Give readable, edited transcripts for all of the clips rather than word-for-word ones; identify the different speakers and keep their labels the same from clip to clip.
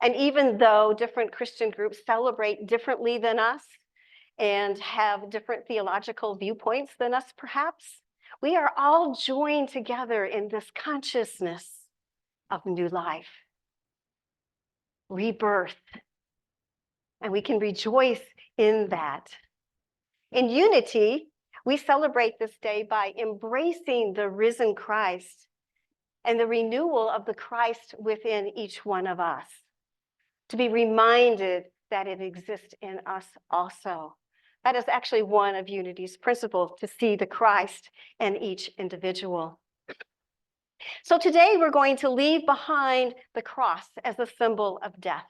Speaker 1: And even though different Christian groups celebrate differently than us and have different theological viewpoints than us, perhaps, we are all joined together in this consciousness of new life, rebirth, and we can rejoice in that. In unity, we celebrate this day by embracing the risen Christ and the renewal of the Christ within each one of us, to be reminded that it exists in us also. That is actually one of unity's principles, to see the Christ in each individual. So today we're going to leave behind the cross as a symbol of death.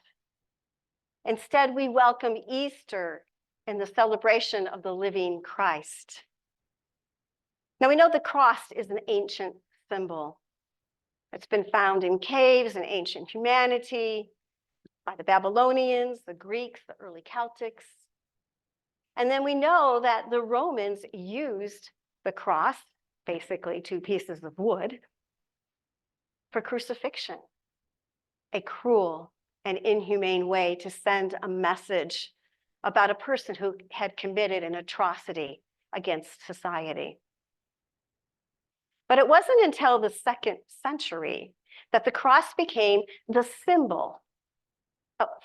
Speaker 1: Instead, we welcome Easter and the celebration of the living Christ. Now, we know the cross is an ancient symbol. It's been found in caves in ancient humanity by the Babylonians, the Greeks, the early Celtics. And then we know that the Romans used the cross, basically 2 pieces of wood, for crucifixion, a cruel and inhumane way to send a message about a person who had committed an atrocity against society. But it wasn't until the 2nd century that the cross became the symbol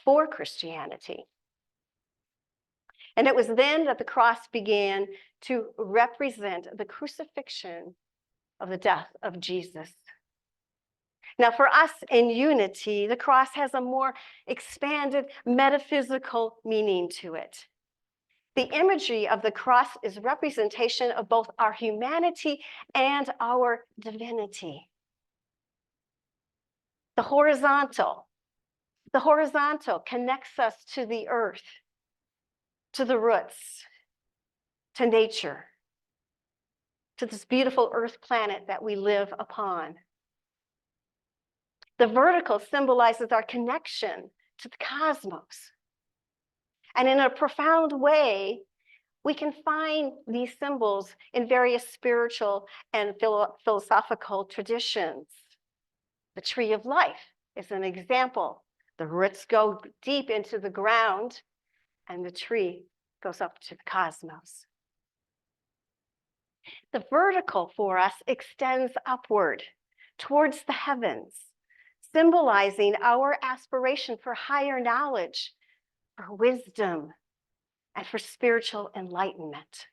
Speaker 1: for Christianity. And it was then that the cross began to represent the crucifixion of the death of Jesus. Now, for us in unity, the cross has a more expanded metaphysical meaning to it. The imagery of the cross is representation of both our humanity and our divinity. The horizontal connects us to the earth, to the roots, to nature, to this beautiful earth planet that we live upon. The vertical symbolizes our connection to the cosmos. And in a profound way, we can find these symbols in various spiritual and philosophical traditions. The tree of life is an example. The roots go deep into the ground, and the tree goes up to the cosmos. The vertical for us extends upward towards the heavens, symbolizing our aspiration for higher knowledge, for wisdom, and for spiritual enlightenment.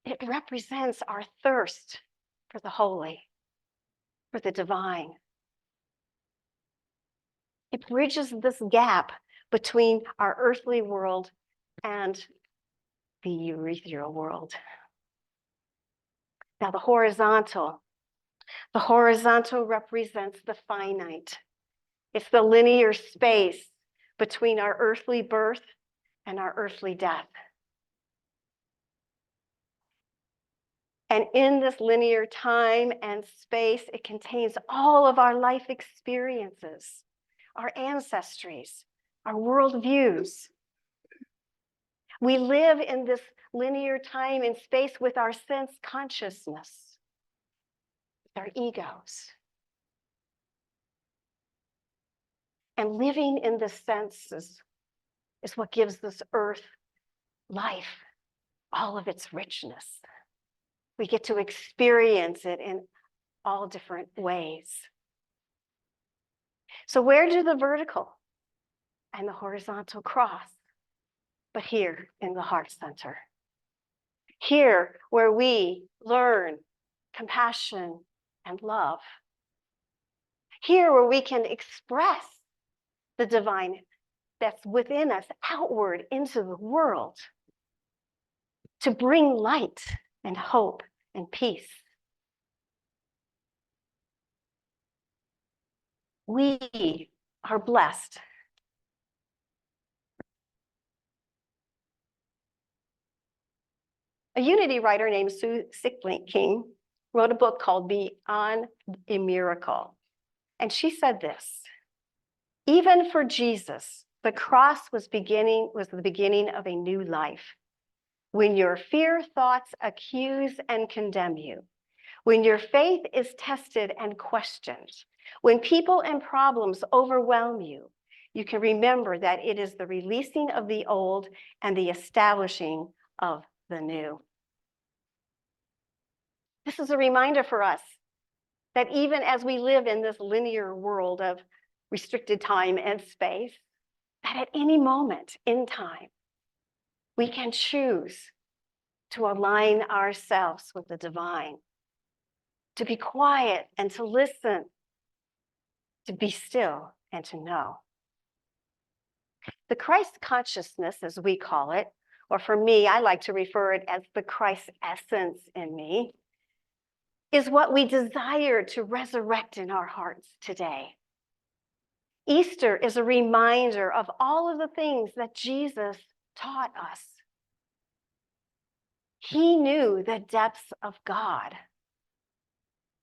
Speaker 1: It represents our thirst for the holy, for the divine. It bridges this gap between our earthly world and the ethereal world. Now, the horizontal represents the finite. It's the linear space between our earthly birth and our earthly death. And in this linear time and space, it contains all of our life experiences, our ancestries, our worldviews. We live in this linear time and space with our sense consciousness, with our egos. And living in the senses is what gives this earth life, all of its richness. We get to experience it in all different ways. So where do the vertical and the horizontal cross? But here in the heart center. Here where we learn compassion and love. Here where we can express the divine that's within us outward into the world to bring light and hope and peace. We are blessed. A unity writer named Sue Sickling wrote a book called Beyond a Miracle. And she said this: even for Jesus, the cross was the beginning of a new life. When your fear thoughts accuse and condemn you, when your faith is tested and questioned, When people and problems overwhelm you, you can remember that it is the releasing of the old and the establishing of the new. This is a reminder for us that even as we live in this linear world of restricted time and space, that at any moment in time, we can choose to align ourselves with the divine, to be quiet and to listen, to be still and to know. The Christ consciousness, as we call it, or for me, I like to refer it as the Christ essence in me, is what we desire to resurrect in our hearts today. Easter is a reminder of all of the things that Jesus taught us. He knew the depths of God.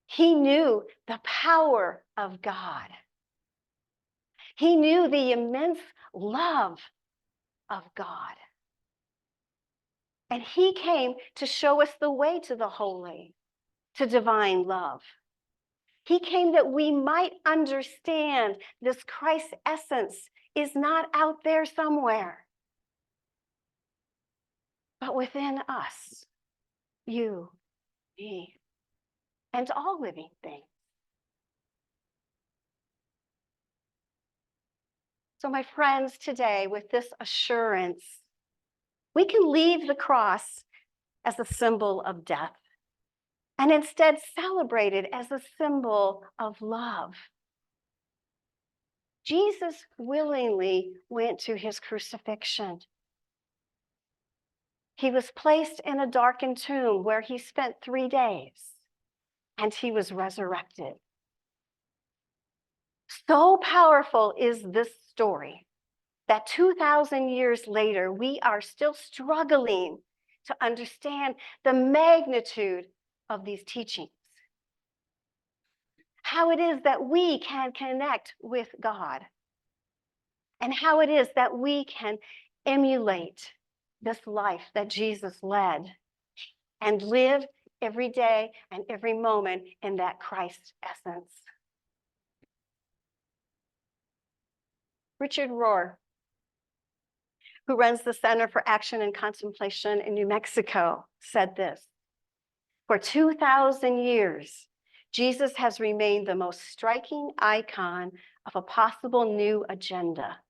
Speaker 1: He knew the power of God. He knew the immense love of God. And he came to show us the way to the holy, to divine love. He came that we might understand this Christ essence is not out there somewhere, but within us, you, me, and all living things. So my friends, today, with this assurance, we can leave the cross as a symbol of death and instead celebrate it as a symbol of love. Jesus willingly went to his crucifixion. He was placed in a darkened tomb where he spent 3 days, and he was resurrected. So powerful is this story that 2,000 years later, we are still struggling to understand the magnitude of these teachings. How it is that we can connect with God, and how it is that we can emulate this life that Jesus led and live every day and every moment in that Christ essence. Richard Rohr, who runs the Center for Action and Contemplation in New Mexico, said this: "For 2,000 years, Jesus has remained the most striking icon of a possible new agenda.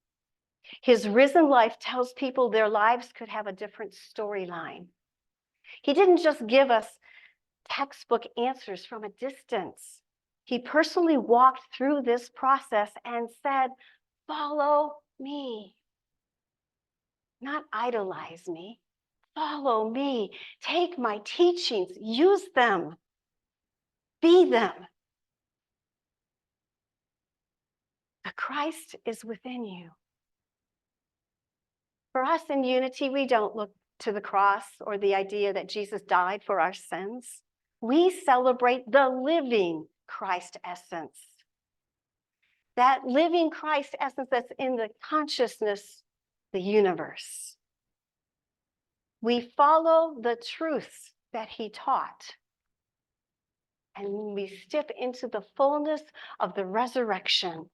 Speaker 1: His risen life tells people their lives could have a different storyline. He didn't just give us textbook answers from a distance. He personally walked through this process and said, 'Follow me.' Not idolize me. Follow me. Take my teachings. Use them. Be them. The Christ is within you." For us in Unity, we don't look to the cross or the idea that Jesus died for our sins. We celebrate the living Christ essence. That living Christ essence that's in the consciousness, the universe. We follow the truths that he taught, and we step into the fullness of the resurrection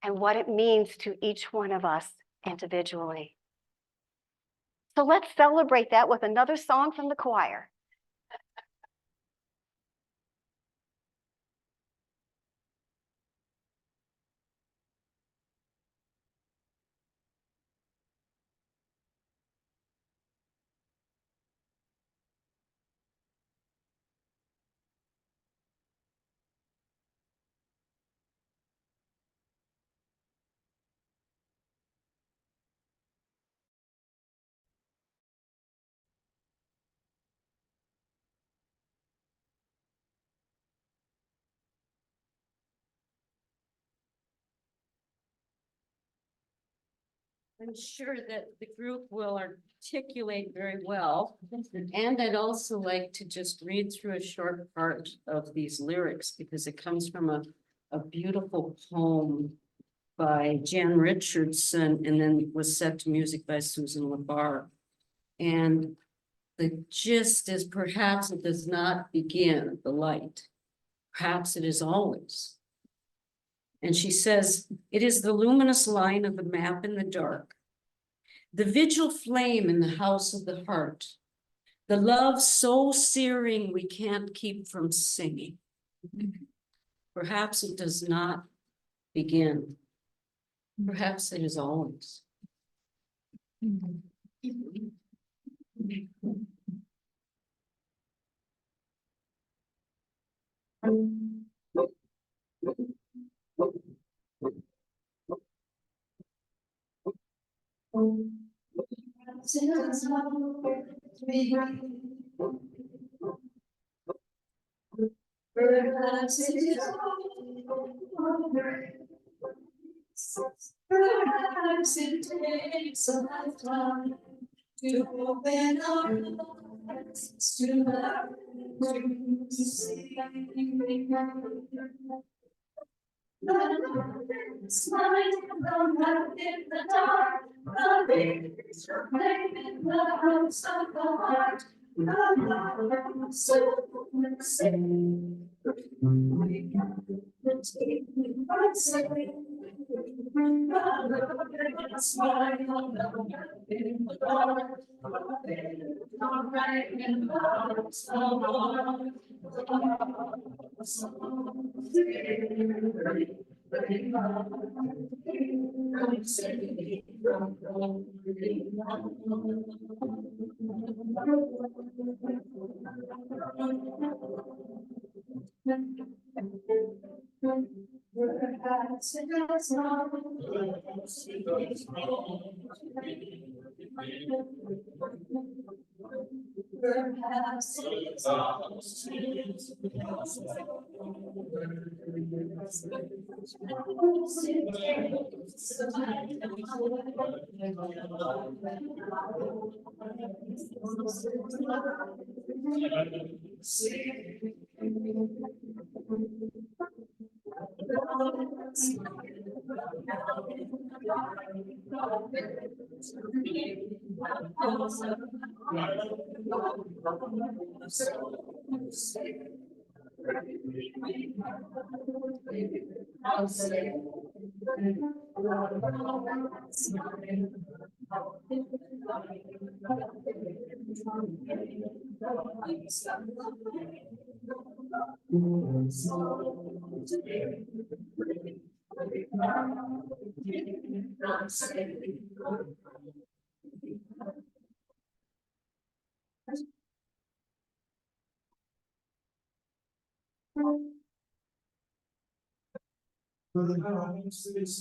Speaker 1: and what it means to each one of us individually. So let's celebrate that with another song from the choir.
Speaker 2: I'm sure that the group will articulate very well. And I'd also like to just read through a short part of these lyrics because it comes from a beautiful poem by Jan Richardson and then was set to music by Susan LaBarre. And the gist is, perhaps it does not begin the light. Perhaps it is always And she says, it is the luminous line of the map in the dark, the vigil flame in the house of the heart, the love so searing we can't keep from singing. Perhaps it does not begin. Perhaps it is always.
Speaker 3: Perhaps it is perhaps it takes a lifetime to open our eyes to learn to see. It's night, the light in the dark, the beats flame in the house of the heart, the love so sing. We can take me by saying, smile in the dark, all right in the house of the Perhaps it does not. Perhaps it's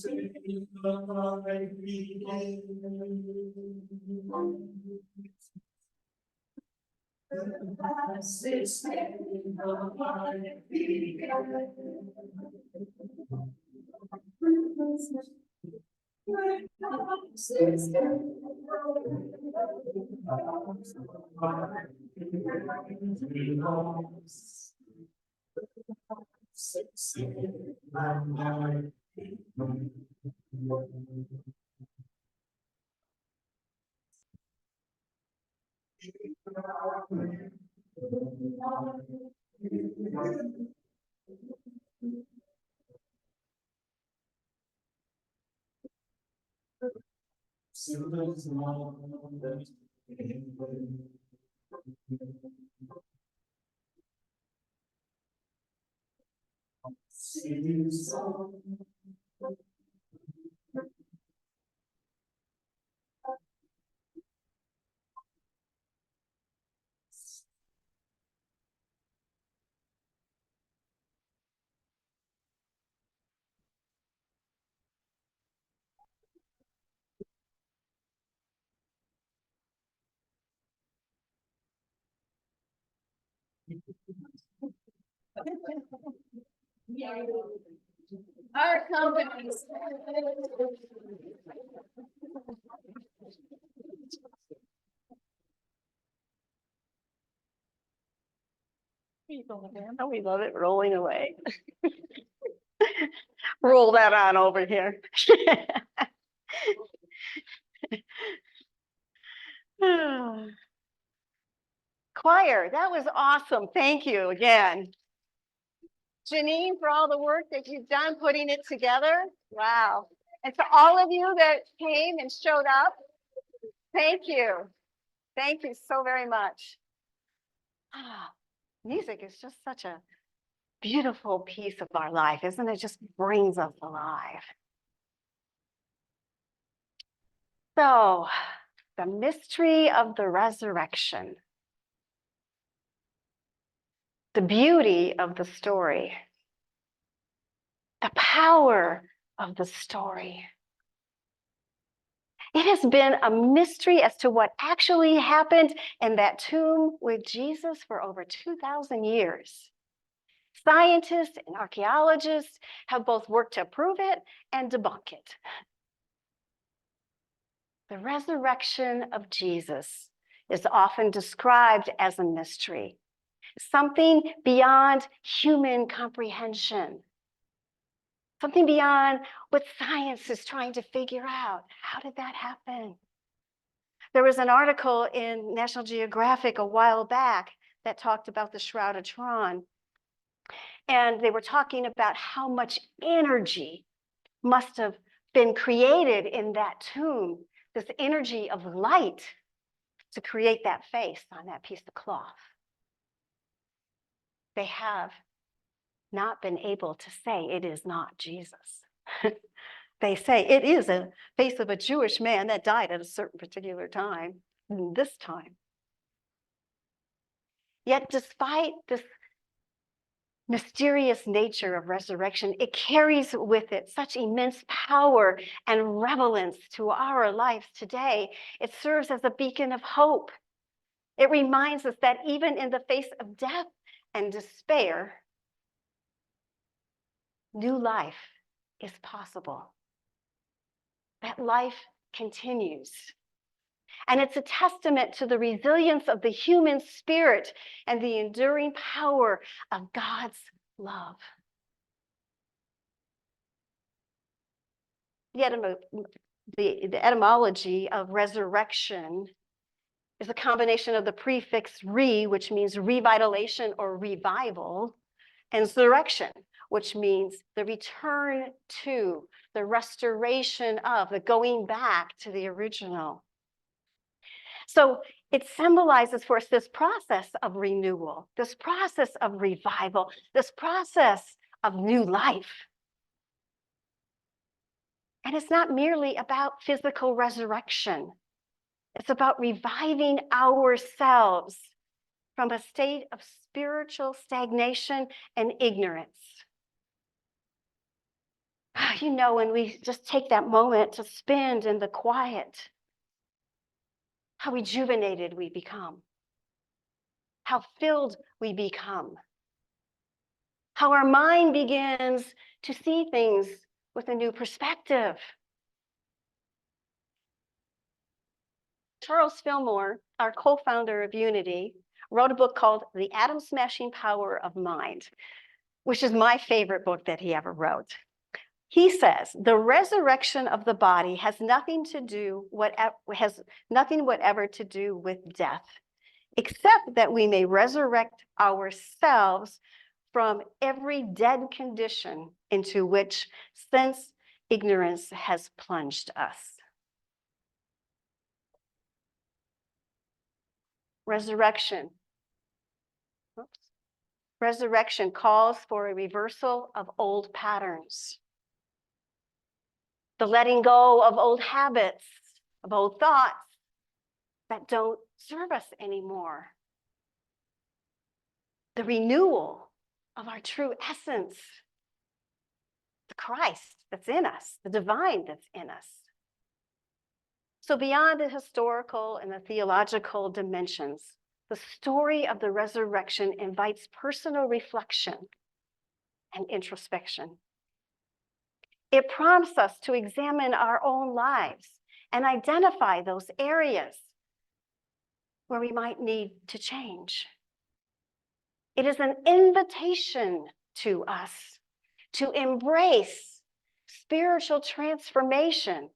Speaker 3: our companies.
Speaker 1: We love it rolling away. Roll that on over here. Choir, that was awesome. Thank you again. Janine, for all the work that you've done putting it together. Wow. And to all of you that came and showed up, thank you. Thank you so very much. Ah, music is just such a beautiful piece of our life, isn't it? It just brings us alive. So, the mystery of the resurrection, the beauty of the story, the power of the story. It has been a mystery as to what actually happened in that tomb with Jesus for over 2,000 years. Scientists and archaeologists have both worked to prove it and debunk it. The resurrection of Jesus is often described as a mystery, something beyond human comprehension, something beyond what science is trying to figure out. How did that happen? There was an article in National Geographic a while back that talked about the Shroud of Turin. And they were talking about how much energy must have been created in that tomb, this energy of light to create that face on that piece of cloth. They have not been able to say it is not Jesus. They say it is a face of a Jewish man that died at a certain particular time, this time. Yet despite this mysterious nature of resurrection, it carries with it such immense power and relevance to our lives today. It serves as a beacon of hope. It reminds us that even in the face of death and despair, new life is possible. That life continues. And it's a testament to the resilience of the human spirit and the enduring power of God's love. The etymology of resurrection is a combination of the prefix re, which means revitalization or revival, and surrection, which means the return to, the restoration of, the going back to the original. So it symbolizes for us this process of renewal, this process of revival, this process of new life. And it's not merely about physical resurrection. It's about reviving ourselves from a state of spiritual stagnation and ignorance. You know, when we just take that moment to spend in the quiet, how rejuvenated we become, how filled we become, how our mind begins to see things with a new perspective. Charles Fillmore, our co-founder of Unity, wrote a book called The Atom Smashing Power of Mind, which is my favorite book that he ever wrote. He says, the resurrection of the body has nothing whatever to do with death, except that we may resurrect ourselves from every dead condition into which sense ignorance has plunged us. Resurrection. Resurrection calls for a reversal of old patterns, the letting go of old habits, of old thoughts that don't serve us anymore, the renewal of our true essence, the Christ that's in us, the divine that's in us. So beyond the historical and the theological dimensions, the story of the resurrection invites personal reflection and introspection. It prompts us to examine our own lives and identify those areas where we might need to change. It is an invitation to us to embrace spiritual transformation,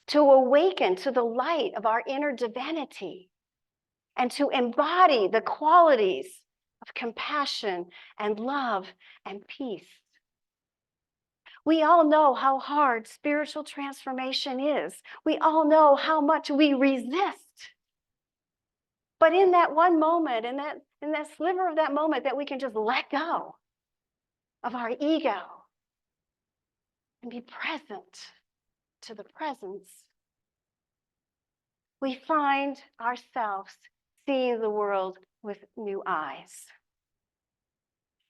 Speaker 1: to awaken to the light of our inner divinity, and to embody the qualities of compassion and love and peace. We all know how hard spiritual transformation is. We all know how much we resist. But in that one moment, in that sliver of that moment that we can just let go of our ego and be present to the presence, we find ourselves seeing the world with new eyes.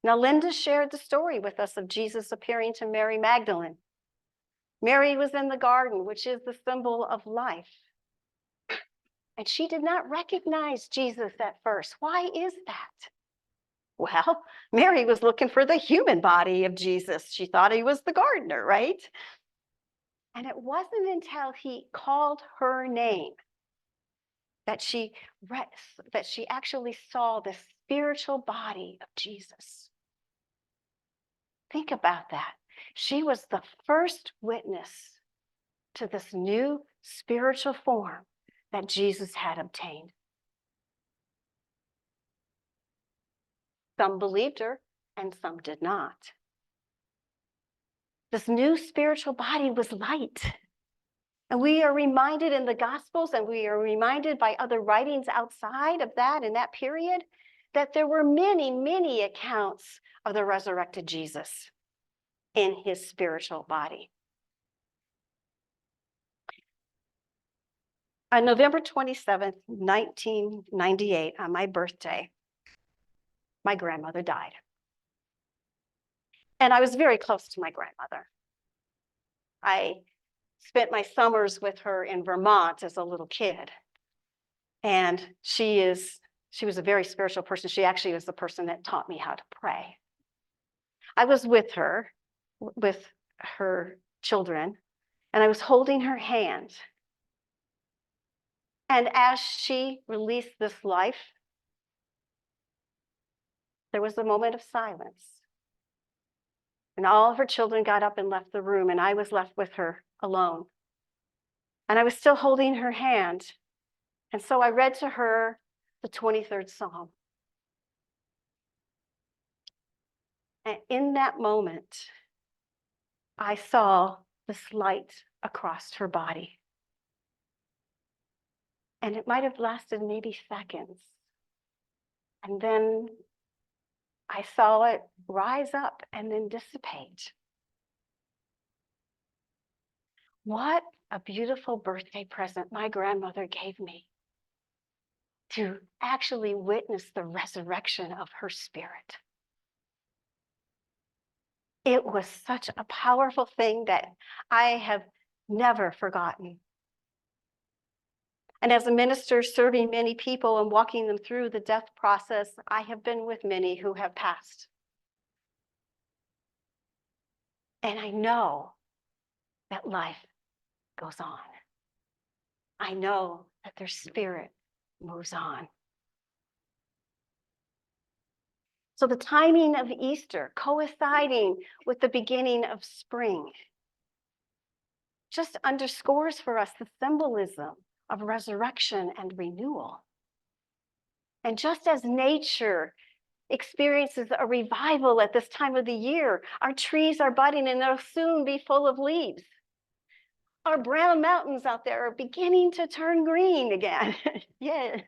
Speaker 1: Now, Linda shared the story with us of Jesus appearing to Mary Magdalene. Mary was in the garden, which is the symbol of life. And she did not recognize Jesus at first. Why is that? Well, Mary was looking for the human body of Jesus. She thought he was the gardener, right? And it wasn't until he called her name that she actually saw the spiritual body of Jesus. Think about that. She was the first witness to this new spiritual form that Jesus had obtained. Some believed her and some did not. This new spiritual body was light. And we are reminded in the Gospels, and we are reminded by other writings outside of that in that period, that there were many, many accounts of the resurrected Jesus in his spiritual body. On November 27th, 1998, on my birthday, my grandmother died. And I was very close to my grandmother. I spent my summers with her in Vermont as a little kid. And she was a very spiritual person. She actually was the person that taught me how to pray. I was with her, with her children, and I was holding her hand. And as she released this life, there was a moment of silence. And all of her children got up and left the room, and I was left with her alone. And I was still holding her hand. And so I read to her the 23rd Psalm. And in that moment, I saw this light across her body. And it might have lasted maybe seconds. And then I saw it rise up and then dissipate. What a beautiful birthday present my grandmother gave me to actually witness the resurrection of her spirit. It was such a powerful thing that I have never forgotten. And as a minister serving many people and walking them through the death process, I have been with many who have passed. And I know that life goes on. I know that their spirit moves on. So the timing of Easter coinciding with the beginning of spring just underscores for us the symbolism of resurrection and renewal. And just as nature experiences a revival at this time of the year, our trees are budding and they'll soon be full of leaves. Our brown mountains out there are beginning to turn green again. Yeah.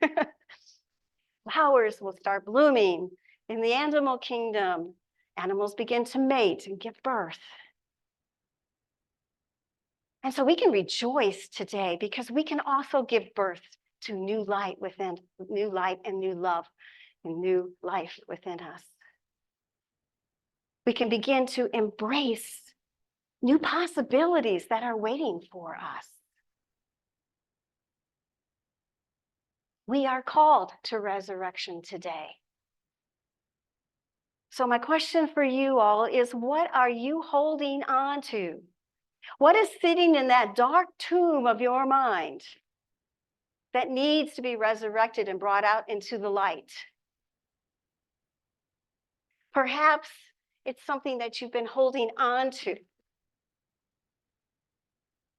Speaker 1: Flowers will start blooming in the animal kingdom. Animals begin to mate and give birth. And so we can rejoice today because we can also give birth to new light within, new light and new love and new life within us. We can begin to embrace new possibilities that are waiting for us. We are called to resurrection today. So my question for you all is, what are you holding on to? What is sitting in that dark tomb of your mind that needs to be resurrected and brought out into the light? Perhaps it's something that you've been holding on to,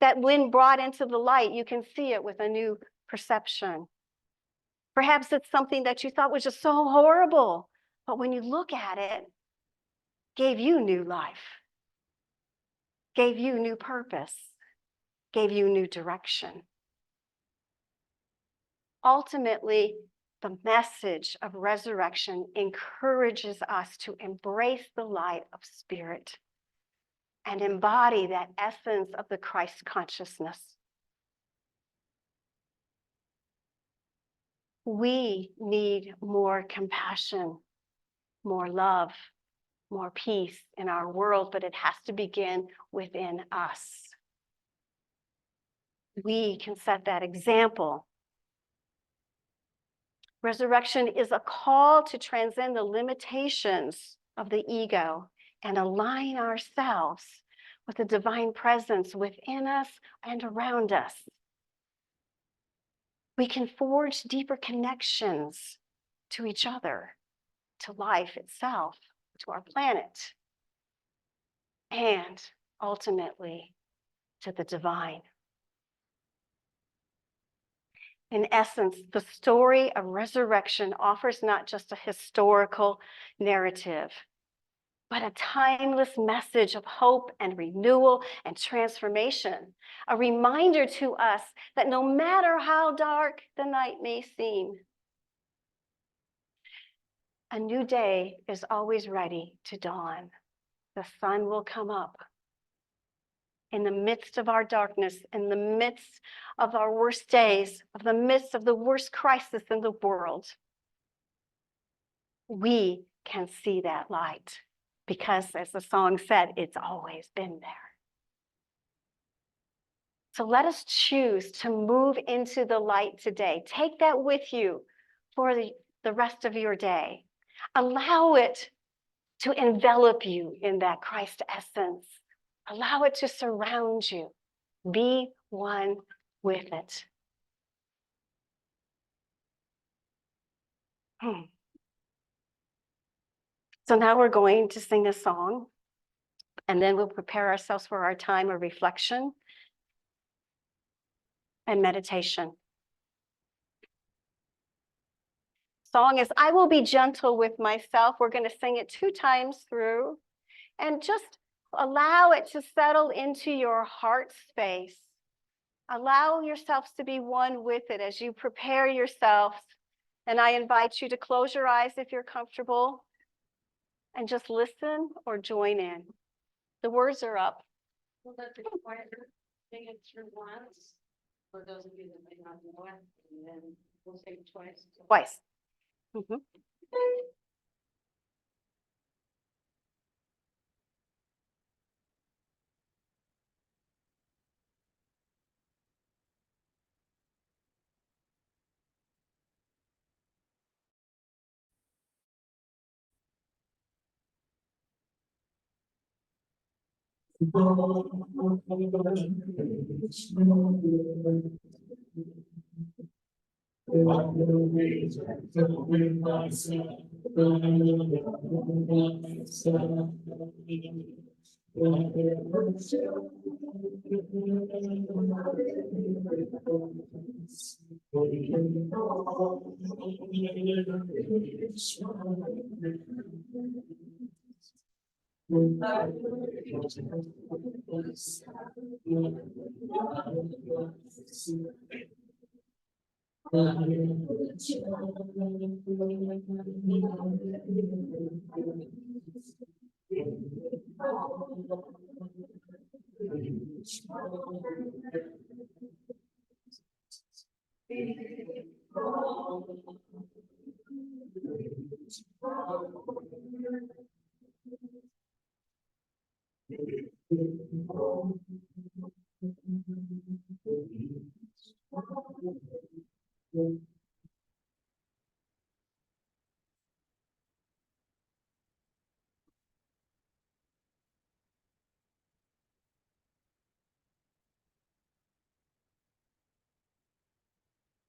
Speaker 1: that when brought into the light, you can see it with a new perception. Perhaps it's something that you thought was just so horrible, but when you look at it, gave you new life, gave you new purpose, gave you new direction. Ultimately, the message of resurrection encourages us to embrace the light of spirit and embody that essence of the Christ consciousness. We need more compassion, more love, more peace in our world, but it has to begin within us. We can set that example. Resurrection is a call to transcend the limitations of the ego and align ourselves with the divine presence within us and around us. We can forge deeper connections to each other, to life itself, to our planet, and ultimately to the divine. In essence, the story of resurrection offers not just a historical narrative, but a timeless message of hope and renewal and transformation, a reminder to us that no matter how dark the night may seem, a new day is always ready to dawn. The sun will come up. In the midst of our darkness, in the midst of our worst days, of the midst of the worst crisis in the world, we can see that light because, as the song said, it's always been there. So let us choose to move into the light today. Take that with you for the rest of your day. Allow it to envelop you in that Christ essence. Allow it to surround you. Be one with it. So now we're going to sing a song, and then we'll prepare ourselves for our time of reflection and meditation. Song is I Will Be Gentle with Myself. We're going to sing it 2 times through, and just allow it to settle into your heart space. Allow yourselves to be one with it as you prepare yourselves. And I invite you to close your eyes if you're comfortable and just listen or join in. The words are up.
Speaker 2: We'll let the choir sing it through once, for those of you that may not know it, and then we'll sing it twice.
Speaker 1: Twice. Mhm.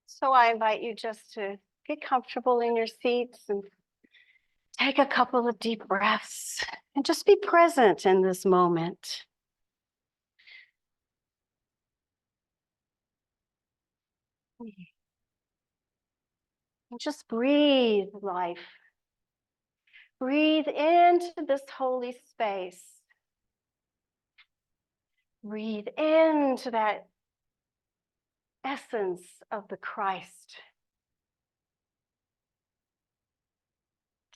Speaker 1: So I invite you just to get comfortable in your seats and take a couple of deep breaths and just be present in this moment. And just breathe life. Breathe into this holy space. Breathe into that essence of the Christ.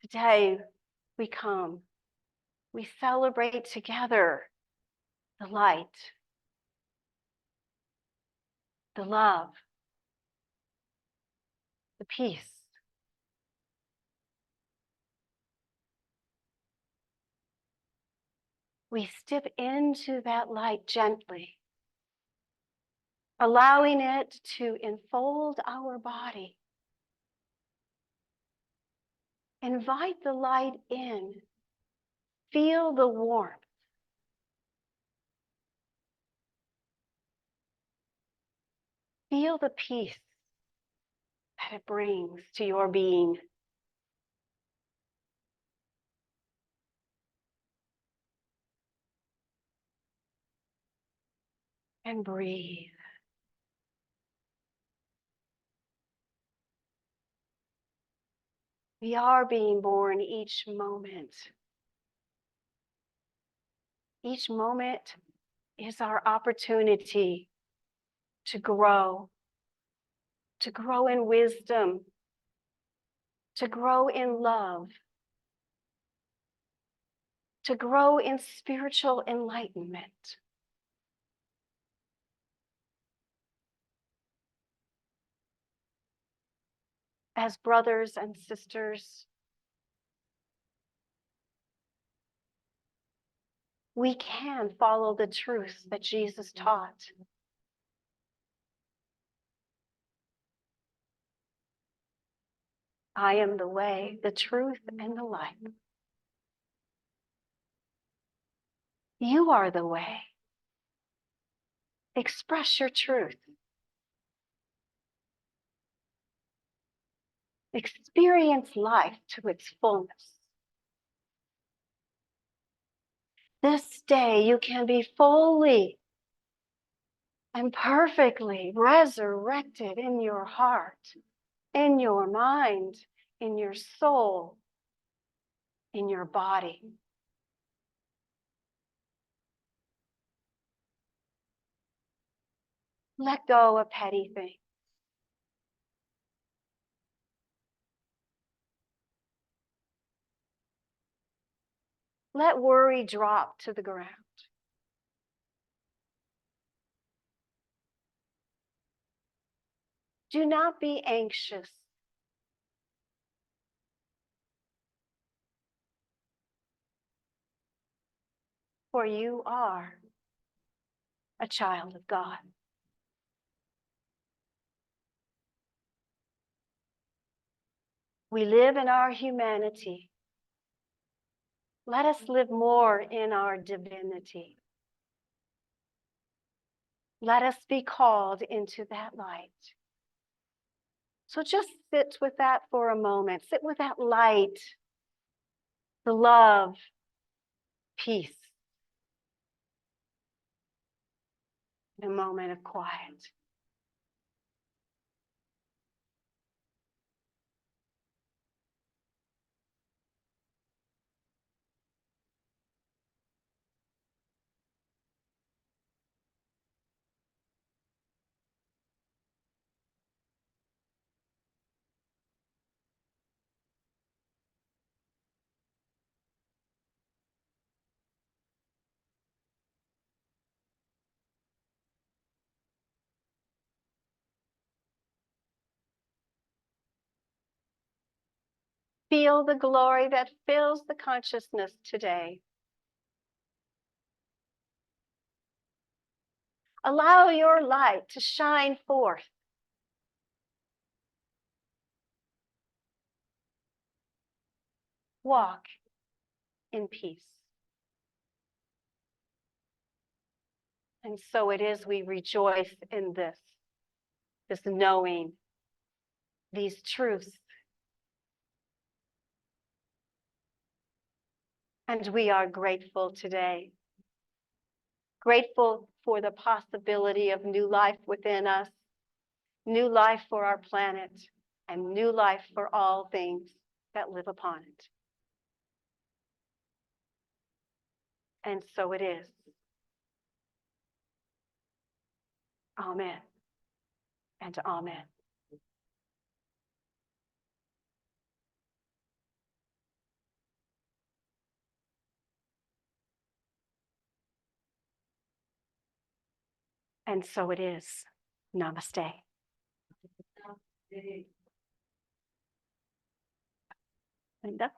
Speaker 1: Today we come, we celebrate together the light, the love, the peace. We step into that light gently, allowing it to enfold our body. Invite the light in. Feel the warmth. Feel the peace that it brings to your being. And breathe. We are being born each moment. Each moment is our opportunity to grow in wisdom, to grow in love, to grow in spiritual enlightenment. As brothers and sisters, we can follow the truth that Jesus taught. I am the way, the truth, and the life. You are the way. Express your truth. Experience life to its fullness. This day you can be fully and perfectly resurrected in your heart, in your mind, in your soul, in your body. Let go of petty things. Let worry drop to the ground. Do not be anxious. For you are a child of God. We live in our humanity. Let us live more in our divinity. Let us be called into that light. So just sit with that for a moment. Sit with that light, the love, peace, in a moment of quiet. Feel the glory that fills the consciousness today. Allow your light to shine forth. Walk in peace. And so it is we rejoice in this knowing, these truths. And we are grateful today. Grateful for the possibility of new life within us, new life for our planet, and new life for all things that live upon it. And so it is. Amen. And amen. And so it is. Namaste. Linda?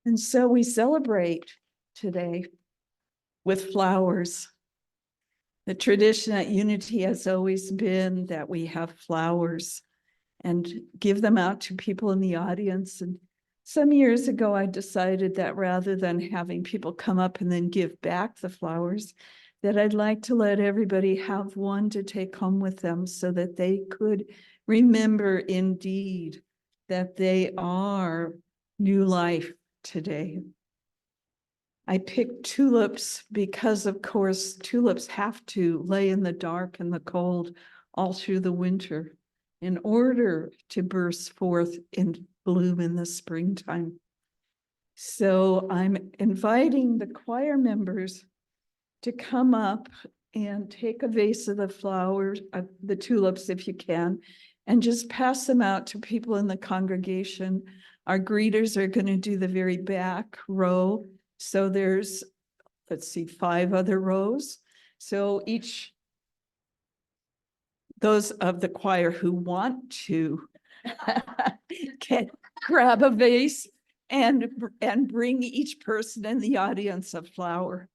Speaker 4: And so we celebrate today with flowers. The tradition at Unity has always been that we have flowers and give them out to people in the audience. And some years ago, I decided that rather than having people come up and then give back the flowers, that I'd like to let everybody have one to take home with them so that they could remember indeed that they are new life today. I picked tulips because, of course, tulips have to lay in the dark and the cold all through the winter in order to burst forth and bloom in the springtime. So I'm inviting the choir members to come up and take a vase of the flowers, the tulips if you can, and just pass them out to people in the congregation. Our greeters are going to do the very back row. So there's, let's see, 5 other rows. So those of the choir who want to can grab a vase and bring each person in the audience a flower.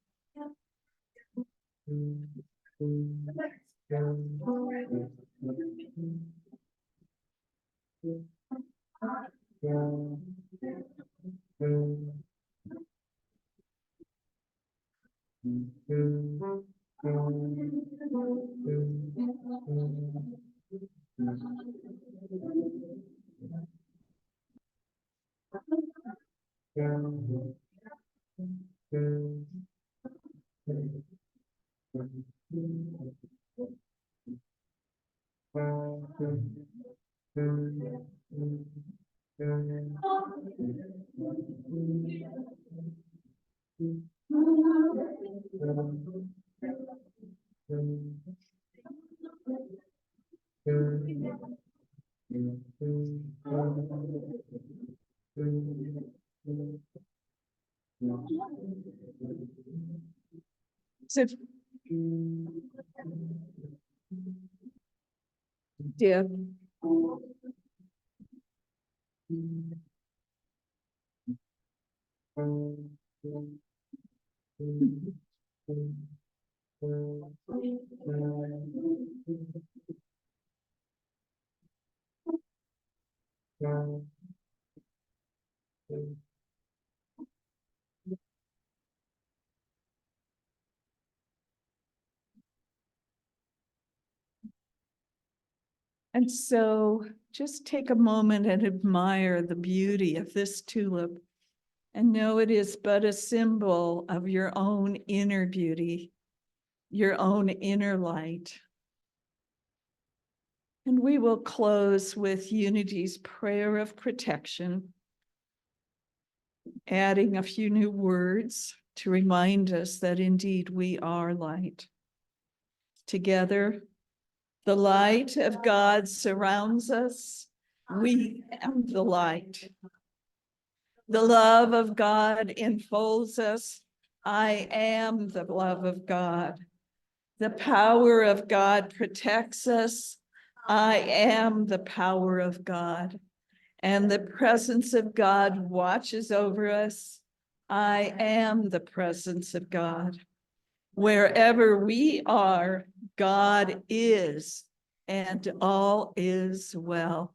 Speaker 4: So, Deb. And so just take a moment and admire the beauty of this tulip and know it is but a symbol of your own inner beauty, your own inner light. And we will close with Unity's prayer of protection, adding a few new words to remind us that indeed we are light. Together, the light of God surrounds us. We am the light. The love of God enfolds us. I am the love of God. The power of God protects us. I am the power of God. And the presence of God watches over us. I am the presence of God. Wherever we are, God is, and all is well.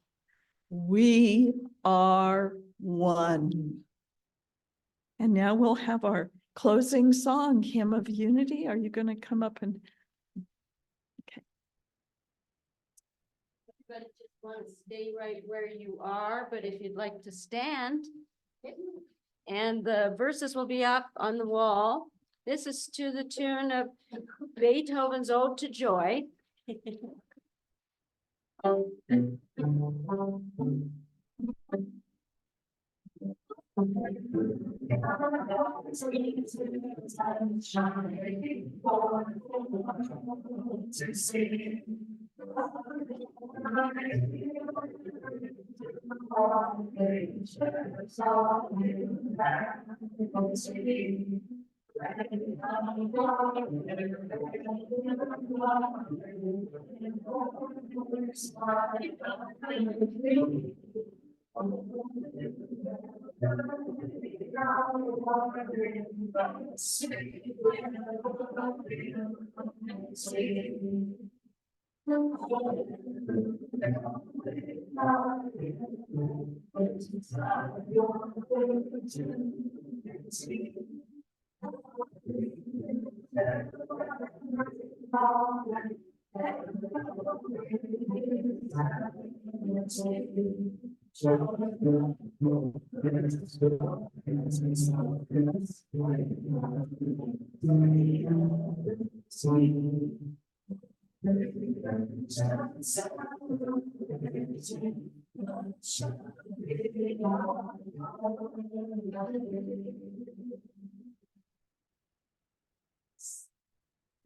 Speaker 4: We are one. And now we'll have our closing song, Hymn of Unity. Are you going to come up and? Okay.
Speaker 2: But just want to stay right where you are, but if you'd like to stand. And the verses will be up on the wall. This is to the tune of Beethoven's Ode to Joy.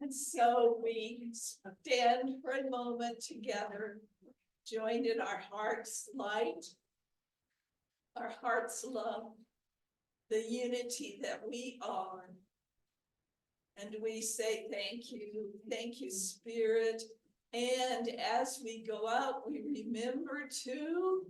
Speaker 3: And so we stand for a moment together, joined in our heart's light, our heart's love, the unity that we are. And we say thank you, Spirit. And as we go out, we remember to